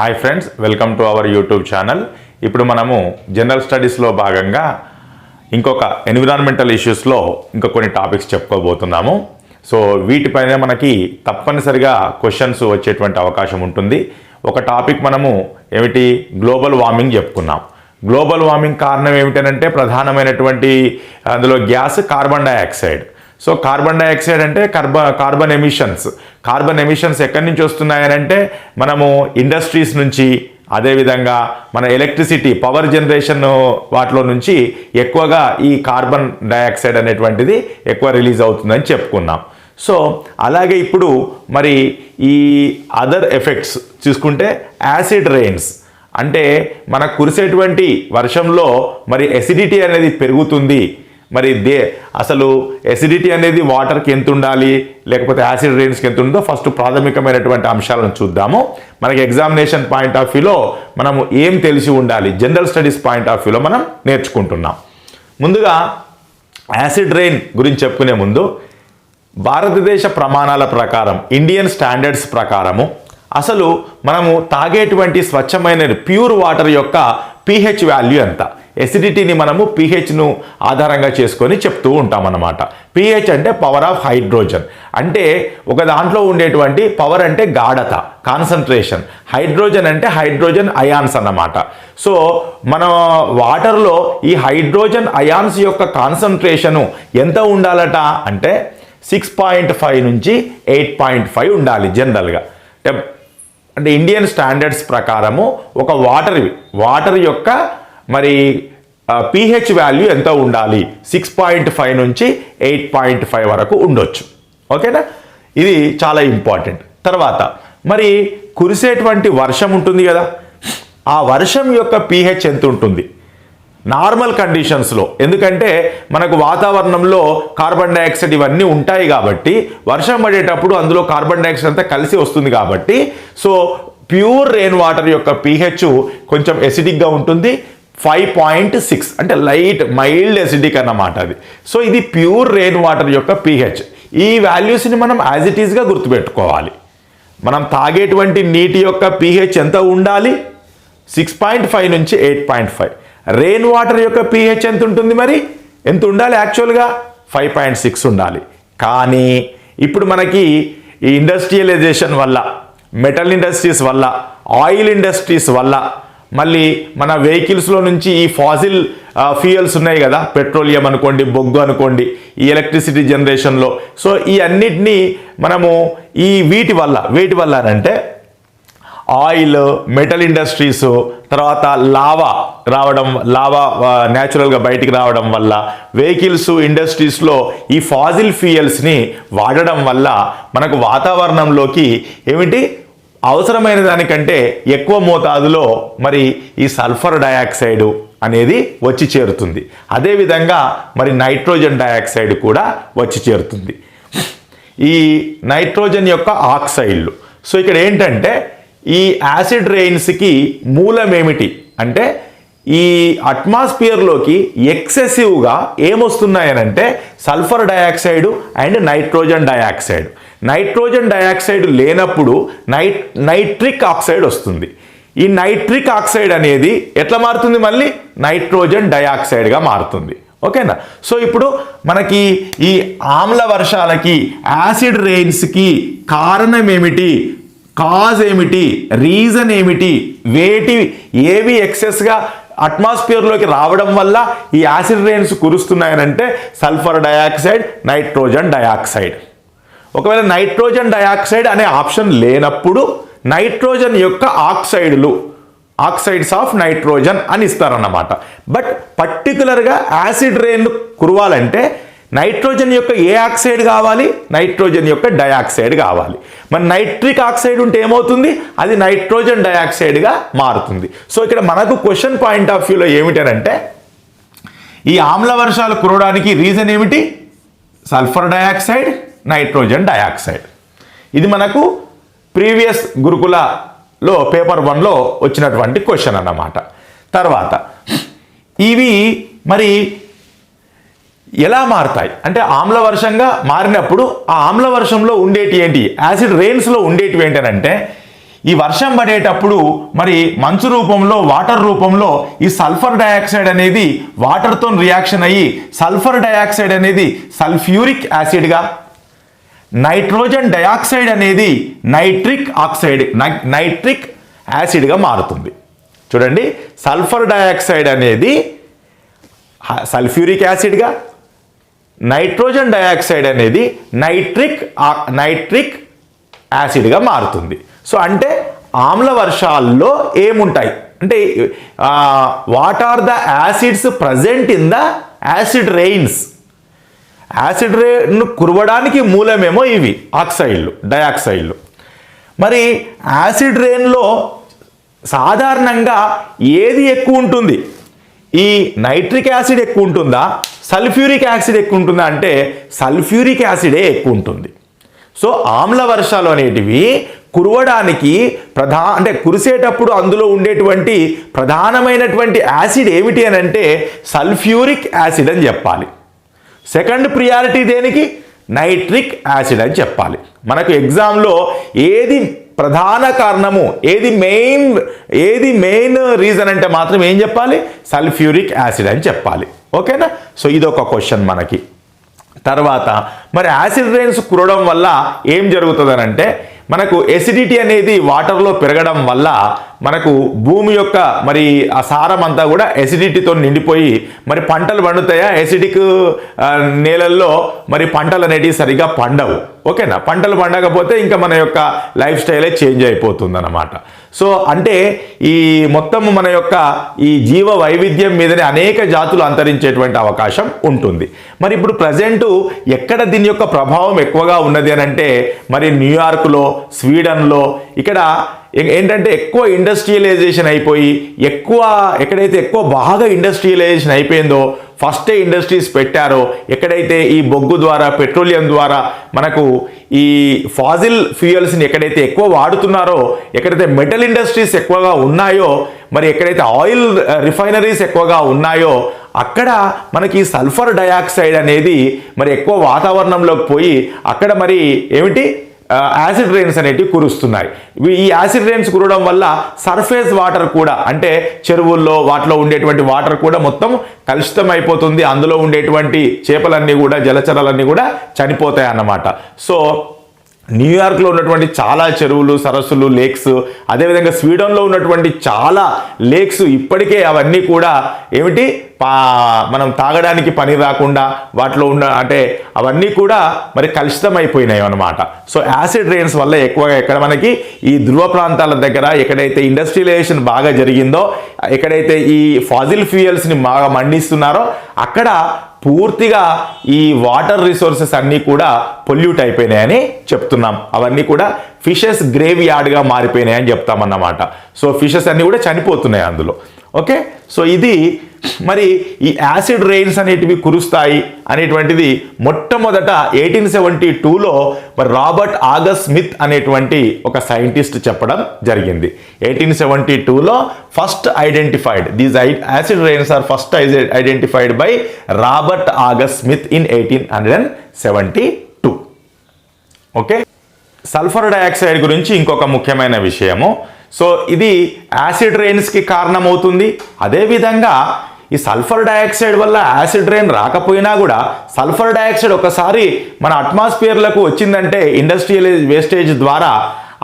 Hi friends, welcome to our YouTube channel. ఇప్పుడు మనము general స్టడీస్లో భాగంగా ఇంకొక ఎన్విరాన్మెంటల్ ఇష్యూస్లో ఇంకా కొన్ని టాపిక్స్ చెప్పుకోబోతున్నాము. సో వీటిపైన మనకి తప్పనిసరిగా క్వశ్చన్స్ వచ్చేటువంటి అవకాశం ఉంటుంది. ఒక టాపిక్ మనము ఏమిటి, గ్లోబల్ వార్మింగ్ చెప్పుకున్నాం. గ్లోబల్ వార్మింగ్ కారణం ఏమిటంటే ప్రధానమైనటువంటి అందులో gas carbon dioxide. So carbon dioxide అంటే కార్బన్ ఎమిషన్స్ ఎక్కడి నుంచి వస్తున్నాయనంటే మనము ఇండస్ట్రీస్ నుంచి, అదేవిధంగా మన ఎలక్ట్రిసిటీ పవర్ జనరేషన్ వాటిలో నుంచి ఎక్కువగా ఈ కార్బన్ డైఆక్సైడ్ అనేటువంటిది ఎక్కువ రిలీజ్ అవుతుందని చెప్పుకున్నాం. సో అలాగే ఇప్పుడు మరి ఈ అదర్ ఎఫెక్ట్స్ చూసుకుంటే యాసిడ్ రెయిన్స్ అంటే మనకు కురిసేటువంటి వర్షంలో మరి ఎసిడిటీ అనేది పెరుగుతుంది. మరి అసలు ఎసిడిటీ అనేది వాటర్కి ఎంత ఉండాలి, లేకపోతే యాసిడ్ రెయిన్స్కి ఎంత ఉందో ఫస్ట్ ప్రాథమికమైనటువంటి అంశాలను చూద్దాము. మనకి ఎగ్జామినేషన్ పాయింట్ ఆఫ్ వ్యూలో మనము ఏం తెలిసి ఉండాలి, జనరల్ స్టడీస్ పాయింట్ ఆఫ్ వ్యూలో మనం నేర్చుకుంటున్నాం. ముందుగా యాసిడ్ రెయిన్ గురించి చెప్పుకునే ముందు భారతదేశ ప్రమాణాల ప్రకారం, ఇండియన్ స్టాండర్డ్స్ ప్రకారము అసలు మనము తాగేటువంటి స్వచ్ఛమైన ప్యూర్ వాటర్ యొక్క pH వాల్యూ ఎంత, ఎసిడిటీని మనము pHను ఆధారంగా చేసుకొని చెప్తూ ఉంటాం అన్నమాట. pH అంటే పవర్ ఆఫ్ హైడ్రోజన్, అంటే ఒక దాంట్లో ఉండేటువంటి పవర్ అంటే గాఢత, కాన్సన్ట్రేషన్. హైడ్రోజన్ అంటే హైడ్రోజన్ అయాన్స్ అన్నమాట. సో మన వాటర్లో ఈ హైడ్రోజన్ అయాన్స్ యొక్క కాన్సన్ట్రేషను ఎంత ఉండాలట అంటే 6.5 నుంచి 8.5 ఉండాలి జనరల్గా. అంటే ఇండియన్ స్టాండర్డ్స్ ప్రకారము ఒక వాటర్ యొక్క మరి pH వాల్యూ ఎంత ఉండాలి, 6.5 నుంచి 8.5 వరకు ఉండొచ్చు. ఓకేనా, ఇది చాలా ఇంపార్టెంట్. తర్వాత మరి కురిసేటువంటి వర్షం ఉంటుంది కదా, ఆ వర్షం యొక్క pH ఎంత ఉంటుంది నార్మల్ కండిషన్స్లో. ఎందుకంటే మనకు వాతావరణంలో కార్బన్ డైఆక్సైడ్ ఇవన్నీ ఉంటాయి కాబట్టి వర్షం పడేటప్పుడు అందులో కార్బన్ డైఆక్సైడ్ అంతా కలిసి వస్తుంది కాబట్టి సో ప్యూర్ రెయిన్ వాటర్ యొక్క pH కొంచెం ఎసిడిక్గా ఉంటుంది. 5.6 అంటే మైల్డ్ ఎసిడిక్ అన్నమాట అది. సో ఇది ప్యూర్ రెయిన్ వాటర్ యొక్క pH. ఈ వాల్యూస్ని మనం యాజ్ ఇట్ ఈస్గా గుర్తుపెట్టుకోవాలి. మనం తాగేటువంటి నీటి యొక్క pH ఎంత ఉండాలి, 6.5 నుంచి 8.5. రెయిన్ వాటర్ యొక్క pH ఎంత ఉంటుంది, మరి ఎంత ఉండాలి, యాక్చువల్గా 5.6 ఉండాలి. కానీ ఇప్పుడు మనకి ఈ ఇండస్ట్రియలైజేషన్ వల్ల, మెటల్ ఇండస్ట్రీస్ వల్ల, ఆయిల్ ఇండస్ట్రీస్ వల్ల, మళ్ళీ మన వెహికల్స్లో నుంచి ఈ ఫాసిల్ ఫ్యూయల్స్ ఉన్నాయి కదా, పెట్రోలియం అనుకోండి, బొగ్గు అనుకోండి, ఈ ఎలక్ట్రిసిటీ జనరేషన్లో. సో ఈ అన్నిటినీ మనము ఈ వేటి వల్ల అంటే ఆయిల్, మెటల్ ఇండస్ట్రీస్, తర్వాత లావా న్యాచురల్గా బయటికి రావడం వల్ల, వెహికల్స్ ఇండస్ట్రీస్లో ఈ ఫాసిల్ ఫ్యూయల్స్ని వాడడం వల్ల మనకు వాతావరణంలోకి ఏమిటి అవసరమైన దానికంటే ఎక్కువ మోతాదులో మరి ఈ సల్ఫర్ డయాక్సైడ్ అనేది వచ్చి చేరుతుంది. అదేవిధంగా మరి నైట్రోజన్ డయాక్సైడ్ కూడా వచ్చి చేరుతుంది, ఈ నైట్రోజన్ యొక్క ఆక్సైడ్లు. సో ఇక్కడ ఏంటంటే ఈ యాసిడ్ రెయిన్స్కి మూలం ఏమిటి అంటే ఈ అట్మాస్ఫియర్లోకి ఎక్సెసివ్గా ఏమొస్తున్నాయనంటే sulphur dioxide and nitrogen dioxide. Nitrogen dioxide లేనప్పుడు నైట్రిక్ ఆక్సైడ్ వస్తుంది. ఈ నైట్రిక్ ఆక్సైడ్ అనేది ఎట్లా మారుతుంది, మళ్ళీ నైట్రోజన్ డయాక్సైడ్గా మారుతుంది. ఓకేనా. సో ఇప్పుడు మనకి ఈ ఆమ్ల వర్షాలకి, యాసిడ్ రెయిన్స్కి కారణం ఏమిటి, కాజ్ ఏమిటి, రీజన్ ఏమిటి, ఏవి ఎక్సెస్గా అట్మాస్ఫియర్లోకి రావడం వల్ల ఈ యాసిడ్ రెయిన్స్ కురుస్తున్నాయనంటే సల్ఫర్ డయాక్సైడ్, నైట్రోజన్ డయాక్సైడ్. ఒకవేళ నైట్రోజన్ డయాక్సైడ్ అనే ఆప్షన్ లేనప్పుడు నైట్రోజన్ యొక్క ఆక్సైడ్స్ ఆఫ్ నైట్రోజన్ అని ఇస్తారన్నమాట. బట్ పర్టికులర్గా యాసిడ్ రెయిన్ కురవాలంటే నైట్రోజన్ యొక్క ఏ ఆక్సైడ్ కావాలి, నైట్రోజన్ యొక్క డయాక్సైడ్ కావాలి. మరి నైట్రిక్ ఆక్సైడ్ ఉంటే ఏమవుతుంది, అది నైట్రోజన్ డయాక్సైడ్గా మారుతుంది. సో ఇక్కడ మనకు క్వశ్చన్ పాయింట్ ఆఫ్ వ్యూలో ఏమిటంటే ఈ ఆమ్ల వర్షాలు కురవడానికి రీజన్ ఏమిటి, సల్ఫర్ డయాక్సైడ్, నైట్రోజన్ డయాక్సైడ్. ఇది మనకు ప్రీవియస్ గురుకులలో పేపర్ 1లో వచ్చినటువంటి క్వశ్చన్ అన్నమాట. తర్వాత ఇవి మరి ఎలా మారుతాయి అంటే ఆమ్ల వర్షంగా మారినప్పుడు ఆ ఆమ్ల వర్షంలో ఉండేటి ఏంటి, యాసిడ్ రెయిన్స్లో ఉండేటివి ఏంటంటే ఈ వర్షం పడేటప్పుడు మరి మంచు రూపంలో వాటర్ రూపంలో ఈ సల్ఫర్ డయాక్సైడ్ అనేది వాటర్తో రియాక్షన్ అయ్యి సల్ఫర్ డయాక్సైడ్ అనేది సల్ఫ్యూరిక్ యాసిడ్గా, నైట్రోజన్ డయాక్సైడ్ అనేది నైట్రిక్ యాసిడ్గా మారుతుంది. చూడండి, సల్ఫర్ డయాక్సైడ్ అనేది సల్ఫ్యూరిక్ యాసిడ్గా, నైట్రోజన్ డయాక్సైడ్ అనేది నైట్రిక్ యాసిడ్గా మారుతుంది. సో అంటే ఆమ్ల వర్షాల్లో ఏముంటాయి అంటే what are the acids present in the acid rains. Acid rain కురవడానికి మూలమేమో ఇవి డయాక్సైడ్లు. మరి యాసిడ్ రెయిన్లో సాధారణంగా ఏది ఎక్కువ ఉంటుంది? ఈ నైట్రిక్ యాసిడ్ ఎక్కువ ఉంటుందా, సల్ఫ్యూరిక్ యాసిడ్ ఎక్కువ ఉంటుందా అంటే సల్ఫ్యూరిక్ యాసిడే ఎక్కువ ఉంటుంది. సో ఆమ్ల వర్షాలు అనేటివి కురవడానికి అంటే కురిసేటప్పుడు అందులో ఉండేటువంటి ప్రధానమైనటువంటి యాసిడ్ ఏమిటి అని అంటే సల్ఫ్యూరిక్ యాసిడ్ అని చెప్పాలి. సెకండ్ ప్రియారిటీ దేనికి? నైట్రిక్ యాసిడ్ అని చెప్పాలి. మనకు ఎగ్జామ్లో ఏది ప్రధాన కారణము, ఏది మెయిన్ రీజన్ అంటే మాత్రం ఏం చెప్పాలి? సల్ఫ్యూరిక్ యాసిడ్ అని చెప్పాలి. ఓకేనా? సో ఇదొక క్వశ్చన్ మనకి. తర్వాత మరి యాసిడ్ రెయిన్స్ కురవడం వల్ల ఏం జరుగుతుందనంటే మనకు ఎసిడిటీ అనేది వాటర్లో పెరగడం వల్ల మనకు భూమి యొక్క మరి ఆ సారం అంతా కూడా ఎసిడిటీతో నిండిపోయి మరి పంటలు పండుతాయా? ఎసిడిక్ నేలల్లో మరి పంటలు అనేటివి సరిగా పండవు. ఓకేనా? పంటలు పండకపోతే ఇంకా మన యొక్క లైఫ్ స్టైలే చేంజ్ అయిపోతుంది అన్నమాట. సో అంటే ఈ మొత్తం మన యొక్క ఈ జీవ వైవిధ్యం మీదనే అనేక జాతులు అంతరించేటువంటి అవకాశం ఉంటుంది. మరి ఇప్పుడు ప్రజెంటు ఎక్కడ దీని యొక్క ప్రభావం ఎక్కువగా ఉన్నది అని అంటే మరి న్యూయార్క్లో, స్వీడన్లో ఇక్కడ ఏంటంటే ఎక్కువ ఇండస్ట్రియలైజేషన్ అయిపోయి ఎక్కడైతే ఎక్కువ బాగా ఇండస్ట్రియలైజేషన్ అయిపోయిందో, ఫస్ట్ ఇండస్ట్రీస్ పెట్టారో, ఎక్కడైతే ఈ బొగ్గు ద్వారా పెట్రోలియం ద్వారా మనకు ఈ ఫాజిల్ ఫ్యూయల్స్ని ఎక్కడైతే ఎక్కువ వాడుతున్నారో, ఎక్కడైతే మెటల్ ఇండస్ట్రీస్ ఎక్కువగా ఉన్నాయో, మరి ఎక్కడైతే ఆయిల్ రిఫైనరీస్ ఎక్కువగా ఉన్నాయో అక్కడ మనకి సల్ఫర్ డయాక్సైడ్ అనేది మరి ఎక్కువ వాతావరణంలోకి పోయి అక్కడ మరి ఏమిటి యాసిడ్ రెయిన్స్ అనేటివి కురుస్తున్నాయి. ఈ యాసిడ్ రెయిన్స్ కురవడం వల్ల సర్ఫేస్ వాటర్ కూడా అంటే చెరువుల్లో వాటిలో ఉండేటువంటి వాటర్ కూడా మొత్తం కలుషితం అయిపోతుంది. అందులో ఉండేటువంటి చేపలన్నీ కూడా, జలచరాలన్నీ కూడా చనిపోతాయి అన్నమాట. సో న్యూయార్క్లో ఉన్నటువంటి చాలా చెరువులు, సరస్సులు, లేక్స్, అదేవిధంగా స్వీడన్లో ఉన్నటువంటి చాలా లేక్స్ ఇప్పటికే అవన్నీ కూడా ఏమిటి మనం తాగడానికి పని రాకుండా వాటిలో ఉన్న అంటే అవన్నీ కూడా మరి కలుషితం అయిపోయినాయి అన్నమాట. సో యాసిడ్ రెయిన్స్ వల్ల ఎక్కువగా ఎక్కడ మనకి ఈ ధ్రువ ప్రాంతాల దగ్గర ఎక్కడైతే ఇండస్ట్రియలైజేషన్ బాగా జరిగిందో, ఎక్కడైతే ఈ ఫాజిల్ ఫ్యూయల్స్ని బాగా మండిస్తున్నారో అక్కడ పూర్తిగా ఈ వాటర్ రిసోర్సెస్ అన్నీ కూడా పొల్యూట్ అయిపోయినాయని చెప్తున్నాం. అవన్నీ కూడా ఫిషెస్ గ్రేవ్ యార్డ్గా మారిపోయినాయని చెప్తామన్నమాట. సో ఫిషెస్ అన్నీ కూడా చనిపోతున్నాయి అందులో. ఓకే, సో ఇది మరి ఈ యాసిడ్ రెయిన్స్ అనేటివి కురుస్తాయి అనేటువంటిది మొట్టమొదట 1872లో మరి రాబర్ట్ ఆగస్ట్ స్మిత్ అనేటువంటి ఒక సైంటిస్ట్ చెప్పడం జరిగింది. 1872లో first identified these acid rains are first identified by Robert August Smith in 1872. Okay, sulphur dioxide గురించి ఇంకొక ముఖ్యమైన విషయము. సో ఇది యాసిడ్ రెయిన్స్కి కారణమవుతుంది. అదేవిధంగా ఈ సల్ఫర్ డయాక్సైడ్ వల్ల యాసిడ్ రెయిన్ రాకపోయినా కూడా సల్ఫర్ డయాక్సైడ్ ఒకసారి మన అట్మాస్ఫియర్లకు వచ్చిందంటే ఇండస్ట్రియల్ వేస్టేజ్ ద్వారా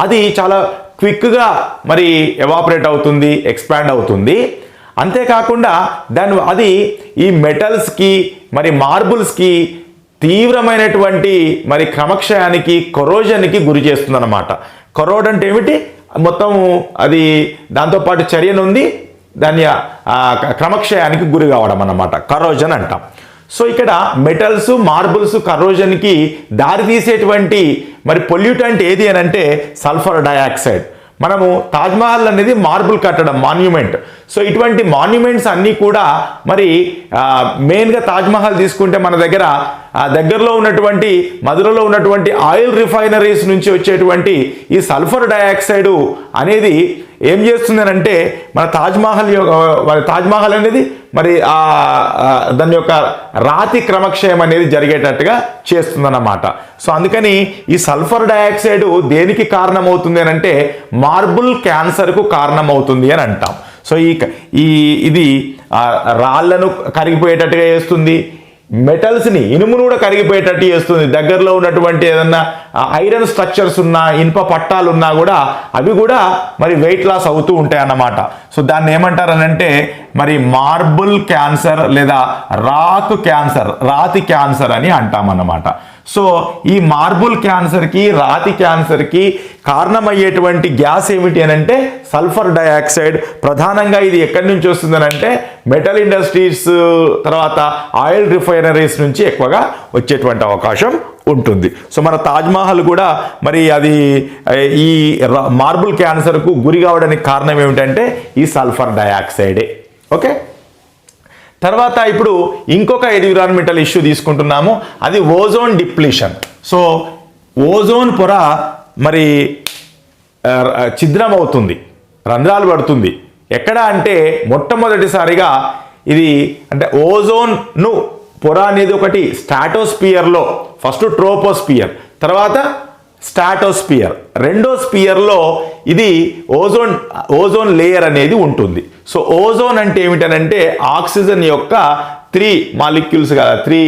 అది చాలా క్విక్గా మరి ఎవాపరేట్ అవుతుంది, ఎక్స్పాండ్ అవుతుంది. అంతేకాకుండా అది ఈ మెటల్స్కి మరి మార్బుల్స్కి తీవ్రమైనటువంటి మరి క్రమక్షయానికి, కొరోజన్కి గురి చేస్తుందన్నమాట. కొరోడ్ అంటే ఏమిటి? మొత్తం అది దాంతోపాటు చర్యనుంది, దాని క్రమక్షయానికి గురి కావడం అన్నమాట, కరోజన్ అంటాం. సో ఇక్కడ మెటల్స్, మార్బుల్స్ కరోజన్కి దారి తీసేటువంటి మరి పొల్యూటెంట్ ఏది అని అంటే సల్ఫర్ డయాక్సైడ్. మనము తాజ్మహల్ అనేది మార్బుల్ కట్టడం, మాన్యుమెంట్. సో ఇటువంటి మాన్యుమెంట్స్ అన్నీ కూడా మరి మెయిన్గా తాజ్మహల్ తీసుకుంటే మన దగ్గరలో ఉన్నటువంటి మధురలో ఉన్నటువంటి ఆయిల్ రిఫైనరీస్ నుంచి వచ్చేటువంటి ఈ సల్ఫర్ డయాక్సైడ్ అనేది ఏం చేస్తుంది అంటే మన తాజ్మహల్ అనేది మరి దాని యొక్క రాతి క్రమక్షయం అనేది జరిగేటట్టుగా చేస్తుందన్నమాట. సో అందుకని ఈ సల్ఫర్ డయాక్సైడ్ దేనికి కారణమవుతుంది అని అంటే మార్బుల్ క్యాన్సర్కు కారణమవుతుంది అని అంటాం. సో ఇది రాళ్లను కరిగిపోయేటట్టుగా చేస్తుంది, మెటల్స్ని ఇనుమును కూడా కరిగిపోయేటట్టు చేస్తుంది. దగ్గరలో ఉన్నటువంటి ఏదన్నా ఐరన్ స్ట్రక్చర్స్ ఉన్నా, ఇనుప పట్టాలు ఉన్నా కూడా అవి కూడా మరి వెయిట్ లాస్ అవుతూ ఉంటాయి అన్నమాట. సో దాన్ని ఏమంటారనంటే మరి మార్బుల్ క్యాన్సర్ లేదా రాతి క్యాన్సర్ అని అంటామన్నమాట. సో ఈ మార్బుల్ క్యాన్సర్కి, రాతి క్యాన్సర్కి కారణమయ్యేటువంటి గ్యాస్ ఏమిటి అని అంటే సల్ఫర్ డయాక్సైడ్. ప్రధానంగా ఇది ఎక్కడి నుంచి వస్తుందని అంటే మెటల్ ఇండస్ట్రీస్, తర్వాత ఆయిల్ రిఫైనరీస్ నుంచి ఎక్కువగా వచ్చేటువంటి అవకాశం ఉంటుంది. సో మన తాజ్మహల్ కూడా మరి అది ఈ మార్బుల్ క్యాన్సర్కు గురి కావడానికి కారణం ఏమిటంటే ఈ సల్ఫర్ డయాక్సైడే. ఓకే, తర్వాత ఇప్పుడు ఇంకొక ఎన్విరాన్మెంటల్ ఇష్యూ తీసుకుంటున్నాము, అది ఓజోన్ డిప్లీషన్. సో ఓజోన్ పొర మరి ఛిద్రం అవుతుంది, రంధ్రాలు పడుతుంది. ఎక్కడ అంటే మొట్టమొదటిసారిగా ఇది అంటే ఓజోన్ను పొర అనేది ఒకటి స్ట్రాటోస్పియర్లో, ఫస్ట్ ట్రోపోస్పియర్, తర్వాత స్ట్రాటోస్పియర్, రెండో స్పియర్లో ఇది ఓజోన్ లేయర్ అనేది ఉంటుంది. సో ఓజోన్ అంటే ఏమిటనంటే ఆక్సిజన్ యొక్క 3 మాలిక్యూల్స్ 3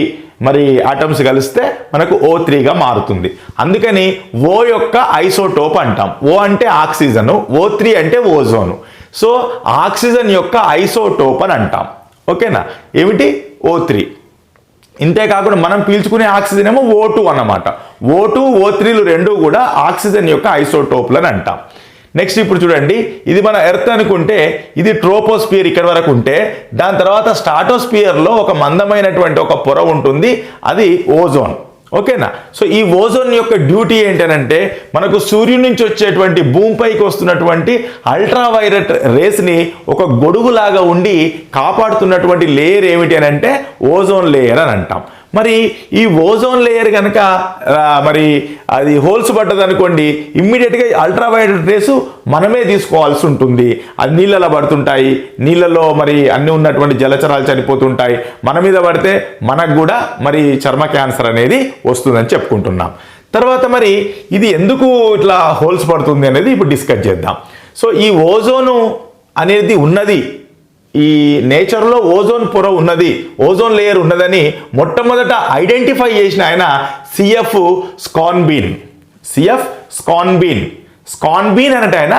మరి ఆటమ్స్ కలిస్తే మనకు O3గా మారుతుంది. అందుకని O యొక్క ఐసోటోప్ అంటాం. O అంటే ఆక్సిజను, O3 అంటే ఓజోను. సో ఆక్సిజన్ యొక్క ఐసోటోప్ అని అంటాం. ఓకేనా, ఏమిటి O3. ఇంతేకాకుండా మనం పీల్చుకునే ఆక్సిజన్ ఏమో O2 అన్నమాట. O2, O3లు రెండు కూడా ఆక్సిజన్ యొక్క ఐసోటోప్లు అని అంటాం. నెక్స్ట్ ఇప్పుడు చూడండి, ఇది మన ఎర్త్ అనుకుంటే ఇది ట్రోపోస్పియర్ ఇక్కడ వరకు ఉంటే, దాని తర్వాత స్ట్రాటోస్పియర్లో ఒక మందమైనటువంటి ఒక పొర ఉంటుంది, అది ఓజోన్. ఓకేనా. సో ఈ ఓజోన్ యొక్క డ్యూటీ ఏంటంటే మనకు సూర్యుడి నుంచి వచ్చేటువంటి భూమిపైకి వస్తున్నటువంటి అల్ట్రావైలెట్ రేస్ని ఒక గొడుగులాగా ఉండి కాపాడుతున్నటువంటి లేయర్ ఏమిటి అని అంటే ఓజోన్ లేయర్ అని అంటాం. మరి ఈ ఓజోన్ లేయర్ కనుక మరి అది హోల్స్ పడ్డది అనుకోండి, ఇమ్మీడియట్గా అల్ట్రావైలెట్ రేసు మనమే తీసుకోవాల్సి ఉంటుంది. అది నీళ్ళలో పడుతుంటాయి, నీళ్ళలో మరి అన్ని ఉన్నటువంటి జలచరాలు చనిపోతుంటాయి. మన మీద పడితే మనకు కూడా మరి చర్మ క్యాన్సర్ అనేది వస్తుందని చెప్పుకుంటున్నాం. తర్వాత మరి ఇది ఎందుకు ఇట్లా హోల్స్ పడుతుంది అనేది ఇప్పుడు డిస్కస్ చేద్దాం. సో ఈ ఓజోను అనేది ఉన్నది, ఈ నేచర్లో ఓజోన్ పొర ఉన్నది, ఓజోన్ లేయర్ ఉన్నదని మొట్టమొదట ఐడెంటిఫై చేసిన ఆయన సిఎఫ్ స్కాన్బీన్ అన్నట్టు ఆయన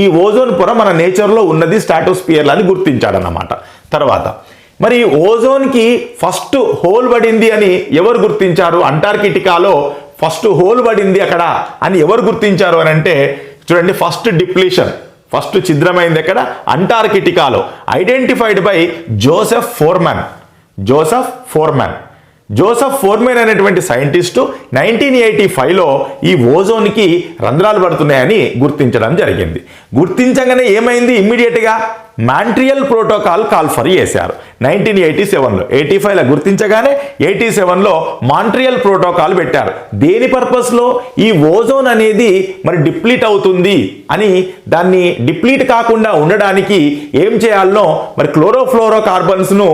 ఈ ఓజోన్ పొర మన నేచర్లో ఉన్నది స్ట్రాటోస్పియర్లో అని గుర్తించాడన్నమాట. తర్వాత మరి ఓజోన్కి ఫస్ట్ హోల్ పడింది అని ఎవరు గుర్తించారు? అంటార్కిటికాలో ఫస్ట్ హోల్ పడింది అక్కడ అని ఎవరు గుర్తించారు అని అంటే చూడండి, ఫస్ట్ ఛిద్రమైంది ఎక్కడ? అంటార్కిటికాలో. ఐడెంటిఫైడ్ బై జోసెఫ్ ఫోర్మెన్ అనేటువంటి సైంటిస్టు 1985లో ఈ ఓజోన్కి రంధ్రాలు పడుతున్నాయని గుర్తించడం జరిగింది. గుర్తించగానే ఏమైంది? ఇమ్మీడియట్గా మాంట్రియల్ ప్రోటోకాల్ కాల్ఫర్ చేశారు 1987లో. 85లో గుర్తించగానే 87లో మాంట్రియల్ ప్రోటోకాల్ పెట్టారు. దేని పర్పస్లో? ఈ ఓజోన్ అనేది మరి డిప్లీట్ అవుతుంది అని, దాన్ని డిప్లీట్ కాకుండా ఉండడానికి ఏం చేయాలనో మరి క్లోరోఫ్లోరో కార్బన్స్ను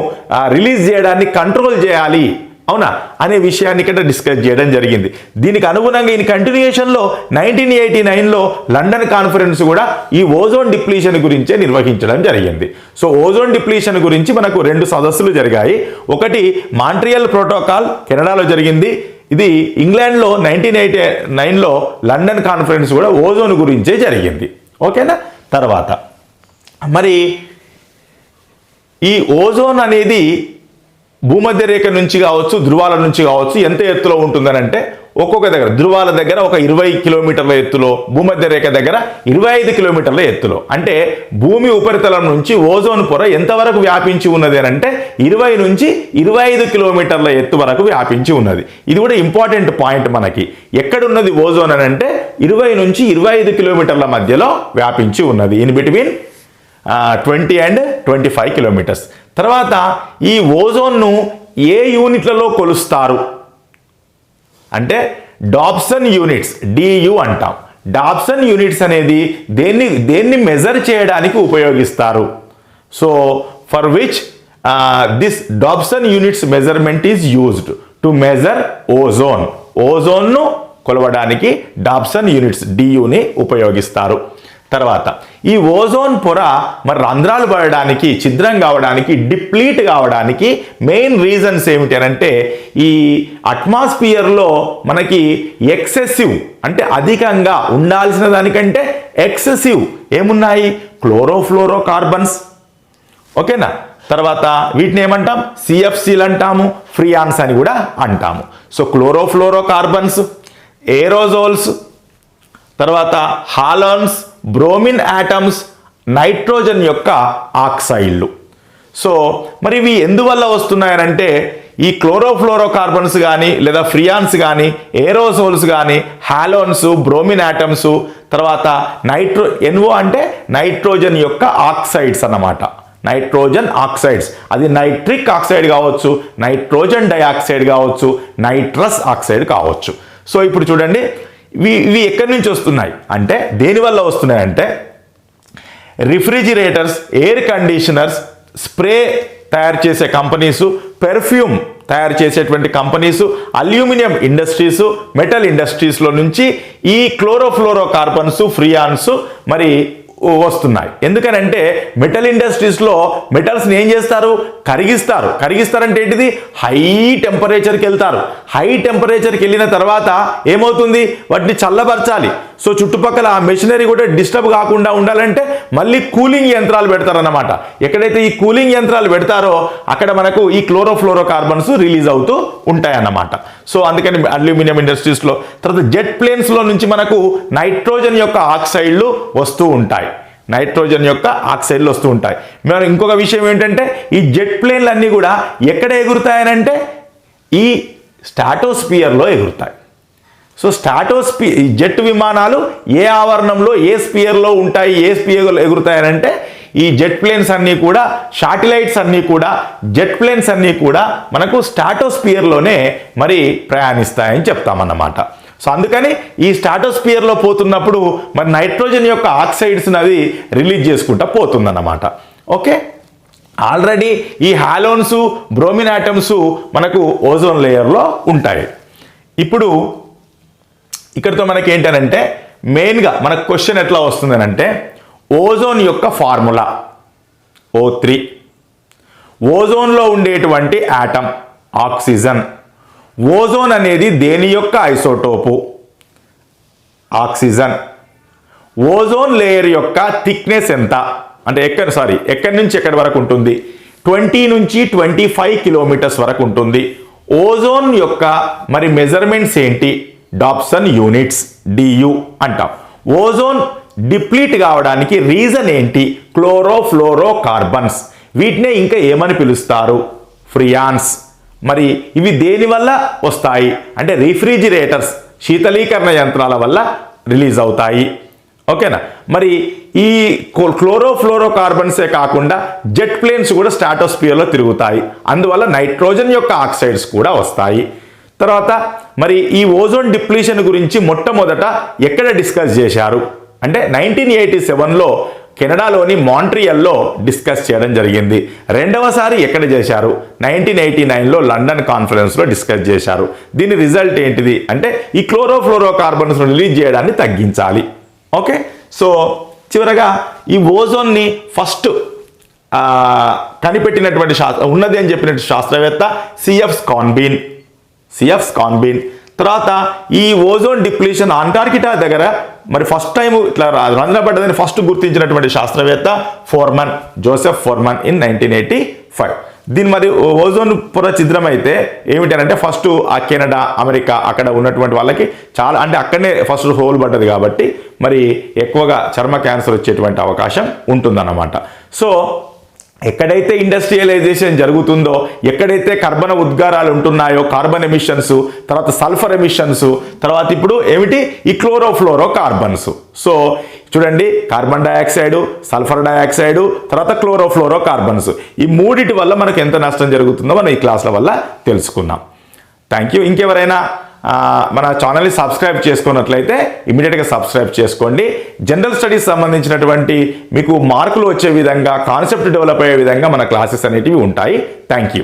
రిలీజ్ చేయడాన్ని కంట్రోల్ చేయాలి, అవునా, అనే విషయాన్ని ఇక్కడ డిస్కస్ చేయడం జరిగింది. దీనికి అనుగుణంగా ఈ కంటిన్యూషన్లో 1989లో లండన్ కాన్ఫరెన్స్ కూడా ఈ ఓజోన్ డిప్లీషన్ గురించే నిర్వహించడం జరిగింది. సో ఓజోన్ డిప్లీషన్ గురించి మనకు 2 సదస్సులు జరిగాయి. ఒకటి మాంట్రియల్ ప్రోటోకాల్ కెనడాలో జరిగింది, ఇది ఇంగ్లాండ్లో 1989లో లండన్ కాన్ఫరెన్స్ కూడా ఓజోన్ గురించే జరిగింది. ఓకేనా. తర్వాత మరి ఈ ఓజోన్ అనేది భూమధ్య రేఖ నుంచి కావచ్చు, ధృవాల నుంచి కావచ్చు, ఎంత ఎత్తులో ఉంటుందని అంటే ఒక్కొక్క దగ్గర ధృవాల దగ్గర ఒక 20 కిలోమీటర్ల ఎత్తులో, భూమధ్య రేఖ దగ్గర 25 కిలోమీటర్ల ఎత్తులో. అంటే భూమి ఉపరితలం నుంచి ఓజోన్ పొర ఎంతవరకు వ్యాపించి ఉన్నది అని అంటే 20 నుంచి 25 కిలోమీటర్ల ఎత్తు వరకు వ్యాపించి ఉన్నది. ఇది కూడా ఇంపార్టెంట్ పాయింట్ మనకి. ఎక్కడున్నది ఓజోన్ అని అంటే 20 నుంచి 25 కిలోమీటర్ల మధ్యలో వ్యాపించి ఉన్నది, ఇన్ బిట్వీన్ 20 and 25 కిలోమీటర్స్. తర్వాత ఈ ఓజోన్ను ఏ యూనిట్లలో కొలుస్తారు అంటే డాప్సన్ యూనిట్స్, DU అంటాం. డాబ్సన్ యూనిట్స్ అనేది దేన్ని మెజర్ చేయడానికి ఉపయోగిస్తారు? So for which this Dobson units measurement is used to measure ఓజోన్ను కొలవడానికి డాబ్సన్ యూనిట్స్ డియుని ఉపయోగిస్తారు. తర్వాత ఈ ఓజోన్ పొర మరి రంధ్రాలు పడడానికి, ఛిద్రం కావడానికి, డిప్లీట్ కావడానికి మెయిన్ రీజన్స్ ఏమిటి అంటే ఈ అట్మాస్ఫియర్లో మనకి ఎక్సెసివ్ అంటే అధికంగా ఉండాల్సిన దానికంటే ఎక్సెసివ్ ఏమున్నాయి? Chlorofluoro carbons. ఓకేనా? తర్వాత వీటిని ఏమంటాం? సిఎఫ్సీలు అంటాము, ఫ్రియాన్స్ అని కూడా అంటాము. సో క్లోరోఫ్లోరో కార్బన్స్, ఏరోజోల్స్, తర్వాత హాలోన్స్, బ్రోమిన్ యాటమ్స్, నైట్రోజన్ యొక్క ఆక్సైడ్లు. సో మరి ఇవి ఎందువల్ల వస్తున్నాయనంటే ఈ క్లోరోఫ్లోరో కార్బన్స్ కానీ లేదా ఫ్రియాన్స్ కానీ ఏరోసోల్స్ కానీ హాలోన్స్, బ్రోమిన్ యాటమ్స్, తర్వాత ఎన్ఓ అంటే నైట్రోజన్ యొక్క ఆక్సైడ్స్ అన్నమాట. నైట్రోజన్ ఆక్సైడ్స్, అది నైట్రిక్ ఆక్సైడ్ కావచ్చు, నైట్రోజన్ డైఆక్సైడ్ కావచ్చు, నైట్రస్ ఆక్సైడ్ కావచ్చు. సో ఇప్పుడు చూడండి ఇవి ఎక్కడి నుంచి వస్తున్నాయి అంటే దేనివల్ల వస్తున్నాయి అంటే రిఫ్రిజిరేటర్స్, ఎయిర్ కండిషనర్స్, స్ప్రే తయారు చేసే కంపెనీసు, పెర్ఫ్యూమ్ తయారు చేసేటువంటి కంపెనీసు, అల్యూమినియం ఇండస్ట్రీసు, మెటల్ ఇండస్ట్రీస్లో నుంచి ఈ క్లోరోఫ్లోరో కార్బన్స్, ఫ్రియాన్స్ మరి వస్తున్నాయి. ఎందుకనంటే మెటల్ ఇండస్ట్రీస్లో మెటల్స్ని ఏం చేస్తారు? కరిగిస్తారంటే ఏంటిది? హై టెంపరేచర్కి వెళ్తారు. హై టెంపరేచర్కి వెళ్ళిన తర్వాత ఏమవుతుంది? వాటిని చల్లబరచాలి. సో చుట్టుపక్కల ఆ మెషినరీ కూడా డిస్టర్బ్ కాకుండా ఉండాలంటే మళ్ళీ కూలింగ్ యంత్రాలు పెడతారన్నమాట. ఎక్కడైతే ఈ కూలింగ్ యంత్రాలు పెడతారో అక్కడ మనకు ఈ క్లోరోఫ్లోరో కార్బన్స్ రిలీజ్ అవుతూ ఉంటాయన్నమాట. సో అందుకని అల్యూమినియం ఇండస్ట్రీస్లో, తర్వాత జెట్ ప్లేన్స్లో నుంచి మనకు నైట్రోజన్ యొక్క ఆక్సైడ్లు వస్తూ ఉంటాయి. నైట్రోజన్ యొక్క ఆక్సైడ్లు వస్తూ ఉంటాయి. మరి ఇంకొక విషయం ఏంటంటే ఈ జెట్ ప్లేన్లు అన్నీ కూడా ఎక్కడ ఎగురుతాయనంటే ఈ స్ట్రాటోస్ఫియర్లో ఎగురుతాయి. సో జెట్ విమానాలు ఏ ఆవరణంలో, ఏ స్పియర్లో ఉంటాయి, ఏ స్పియర్లో ఎగురుతాయనంటే ఈ జెట్ ప్లేన్స్ అన్నీ కూడా, శాటిలైట్స్ అన్నీ కూడా, జెట్ ప్లేన్స్ అన్నీ కూడా మనకు స్ట్రాటోస్ఫియర్లోనే మరి ప్రయాణిస్తాయని చెప్తామన్నమాట. సో అందుకని ఈ స్ట్రాటోస్ఫియర్లో పోతున్నప్పుడు మరి నైట్రోజన్ యొక్క ఆక్సైడ్స్ని అది రిలీజ్ చేసుకుంటా పోతుందన్నమాట. ఓకే, ఆల్రెడీ ఈ హాలోన్స్, బ్రోమిన్ ఆటమ్స్ మనకు ఓజోన్ లేయర్లో ఉంటాయి. ఇప్పుడు ఇక్కడితో మనకి ఏంటనంటే మెయిన్గా మనకు క్వశ్చన్ ఎట్లా వస్తుందనంటే ఓజోన్ యొక్క ఫార్ములా O3, ఓజోన్లో ఉండేటువంటి ఆటం ఆక్సిజన్. ఓజోన్ అనేది దేని యొక్క ఐసోటోపు? ఆక్సిజన్. ఓజోన్ లేయర్ యొక్క థిక్నెస్ ఎంత అంటే ఎక్కడి నుంచి ఎక్కడి వరకు ఉంటుంది? 20 నుంచి 25 కిలోమీటర్స్ వరకు ఉంటుంది. ఓజోన్ యొక్క మరి మెజర్మెంట్స్ ఏంటి? డాబ్సన్ యూనిట్స్, డియు అంటాం. ఓజోన్ డిప్లీట్ కావడానికి రీజన్ ఏంటి? Chlorofluoro carbons. వీటినే ఇంకా ఏమని పిలుస్తారు? ఫ్రియాన్స్. మరి ఇవి దేని వల్ల వస్తాయి అంటే రిఫ్రిజిరేటర్స్, శీతలీకరణ యంత్రాల వల్ల రిలీజ్ అవుతాయి. ఓకేనా? మరి ఈ క్లోరోఫ్లోరో కార్బన్సే కాకుండా జెట్ ప్లేన్స్ కూడా స్ట్రాటోస్ఫియర్లో తిరుగుతాయి. అందువల్ల నైట్రోజన్ యొక్క ఆక్సైడ్స్ కూడా వస్తాయి. తర్వాత మరి ఈ ఓజోన్ డిప్లీషన్ గురించి మొట్టమొదట ఎక్కడ డిస్కస్ చేశారు అంటే 1987లో కెనడాలోని మాంట్రియల్లో డిస్కస్ చేయడం జరిగింది. రెండవసారి ఎక్కడ చేశారు? 1989లో లండన్ కాన్ఫరెన్స్లో డిస్కస్ చేశారు. దీని రిజల్ట్ ఏంటిది అంటే ఈ క్లోరోఫ్లోరో కార్బన్స్ రిలీజ్ చేయడాన్ని తగ్గించాలి. ఓకే, సో చివరగా ఈ ఓజోన్ని ఫస్ట్ కనిపెట్టినటువంటి ఉన్నది అని చెప్పినటువంటి శాస్త్రవేత్త సిఎఫ్ స్కాన్బీన్. తర్వాత ఈ ఓజోన్ డిప్లీషన్ అంటార్కిటా దగ్గర మరి ఫస్ట్ టైం ఇట్లా రంధ్రపడ్డదని ఫస్ట్ గుర్తించినటువంటి శాస్త్రవేత్త జోసెఫ్ ఫోర్మన్ ఇన్ 1985. దీని మరి ఓజోన్ పొర ఛిద్రం అయితే ఏమిటంటే ఫస్ట్ ఆ కెనడా, అమెరికా అక్కడ ఉన్నటువంటి వాళ్ళకి చాలా అంటే అక్కడనే ఫస్ట్ హోల్ పడ్డది కాబట్టి మరి ఎక్కువగా చర్మ క్యాన్సర్ వచ్చేటువంటి అవకాశం ఉంటుందన్నమాట. సో ఎక్కడైతే ఇండస్ట్రియలైజేషన్ జరుగుతుందో, ఎక్కడైతే కర్బన ఉద్గారాలు ఉంటున్నాయో, కార్బన్ ఎమిషన్స్, తర్వాత సల్ఫర్ ఎమిషన్స్, తర్వాత ఇప్పుడు ఏమిటి ఈ క్లోరోఫ్లోరో కార్బన్స్. సో చూడండి, కార్బన్ డైఆక్సైడ్, సల్ఫర్ డైఆక్సైడ్, తర్వాత క్లోరోఫ్లోరో కార్బన్స్, ఈ మూడిటి వల్ల మనకు ఎంత నష్టం జరుగుతుందో మనం ఈ క్లాసుల వల్ల తెలుసుకున్నాం. Thank you. ఇంకెవరైనా మన ఛానల్ని సబ్స్క్రైబ్ చేసుకున్నట్లయితే ఇమీడియట్గా సబ్స్క్రైబ్ చేసుకోండి. జనరల్ స్టడీస్ సంబంధించినటువంటి మీకు మార్కులు వచ్చే విధంగా, కాన్సెప్ట్ డెవలప్ అయ్యే విధంగా మన క్లాసెస్ అనేటివి ఉంటాయి. Thank you.